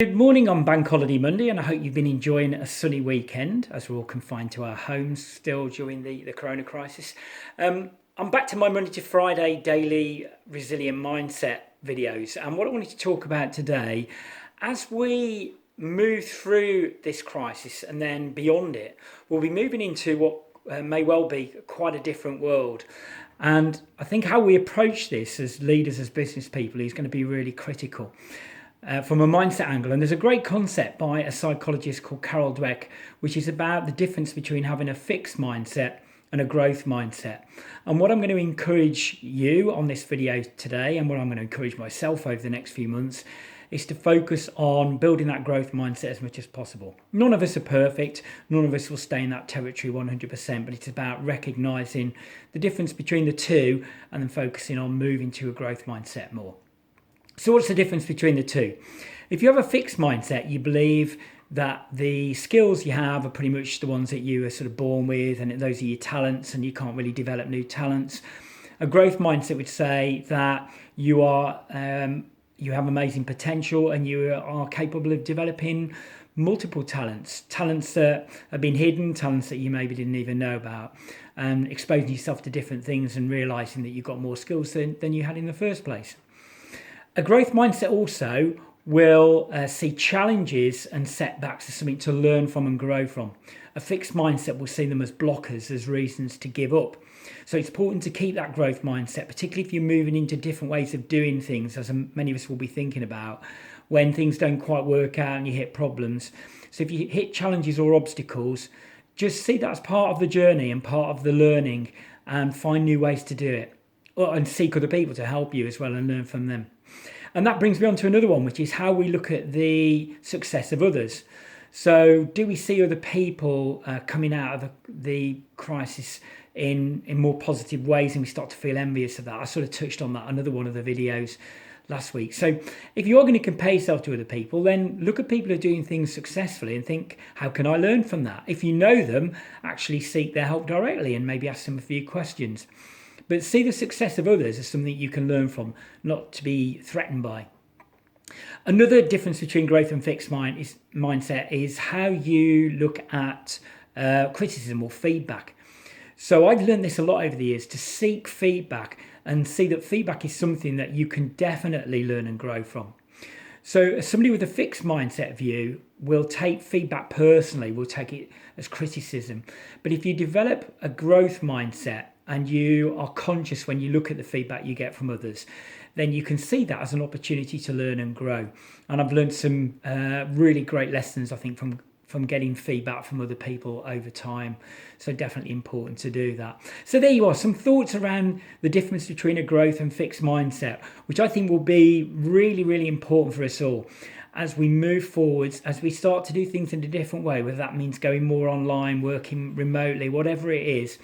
Good morning on Bank Holiday Monday, and I hope you've been enjoying a sunny weekend as we're all confined to our homes still during the corona crisis. I'm back to my Monday to Friday daily resilient mindset videos, and what I wanted to talk about today, as we move through this crisis and then beyond it, we'll be moving into what may well be quite a different world. And I think how we approach this as leaders, as business people, is going to be really critical. From a mindset angle, and there's a great concept by a psychologist called Carol Dweck, which is about the difference between having a fixed mindset and a growth mindset. And what I'm going to encourage you on this video today, and what I'm going to encourage myself over the next few months, is to focus on building that growth mindset as much as possible. None of us are perfect, none of us will stay in that territory 100%, but it's about recognizing the difference between the two and then focusing on moving to a growth mindset more. So what's the difference between the two? If you have a fixed mindset, you believe that the skills you have are pretty much the ones that you are sort of born with, and those are your talents, and you can't really develop new talents. A growth mindset would say that you have amazing potential and you are capable of developing multiple talents that have been hidden, talents that you maybe didn't even know about, and exposing yourself to different things and realizing that you've got more skills than you had in the first place. A growth mindset also will see challenges and setbacks as something to learn from and grow from. A fixed mindset will see them as blockers, as reasons to give up. So it's important to keep that growth mindset, particularly if you're moving into different ways of doing things, as many of us will be thinking about, when things don't quite work out and you hit problems. So if you hit challenges or obstacles, just see that as part of the journey and part of the learning, and find new ways to do it. And seek other people to help you as well and learn from them. And that brings me on to another one, which is how we look at the success of others. So do we see other people coming out of the crisis in more positive ways, and we start to feel envious of that? I sort of touched on that in another one of the videos last week. So if you're going to compare yourself to other people, then look at people who are doing things successfully and think, how can I learn from that? If you know them, actually seek their help directly and maybe ask them a few questions. But see the success of others as something you can learn from, not to be threatened by. Another difference between growth and fixed mindset is how you look at criticism or feedback. So I've learned this a lot over the years, to seek feedback and see that feedback is something that you can definitely learn and grow from. So somebody with a fixed mindset view will take feedback personally, will take it as criticism. But if you develop a growth mindset, and you are conscious when you look at the feedback you get from others, then you can see that as an opportunity to learn and grow. And I've learned some really great lessons, I think, from getting feedback from other people over time. So definitely important to do that. So there you are, some thoughts around the difference between a growth and fixed mindset, which I think will be really, really important for us all as we move forwards, as we start to do things in a different way, whether that means going more online, working remotely, whatever it is.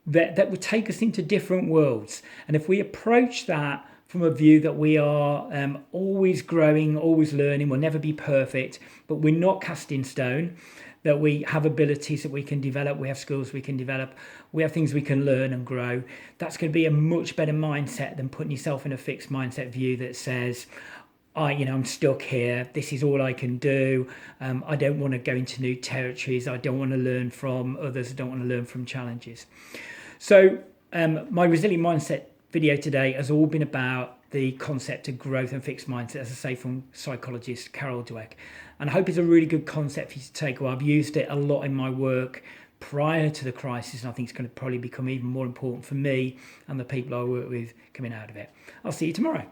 That would take us into different worlds. And if we approach that from a view that we are always growing, always learning, we'll never be perfect, but we're not cast in stone, that we have abilities that we can develop, we have skills we can develop, we have things we can learn and grow, that's going to be a much better mindset than putting yourself in a fixed mindset view that says, I'm stuck here. This is all I can do. I don't want to go into new territories. I don't want to learn from others. I don't want to learn from challenges. So my resilient mindset video today has all been about the concept of growth and fixed mindset, as I say, from psychologist Carol Dweck. And I hope it's a really good concept for you to take away. I've used it a lot in my work prior to the crisis, and I think it's going to probably become even more important for me and the people I work with coming out of it. I'll see you tomorrow.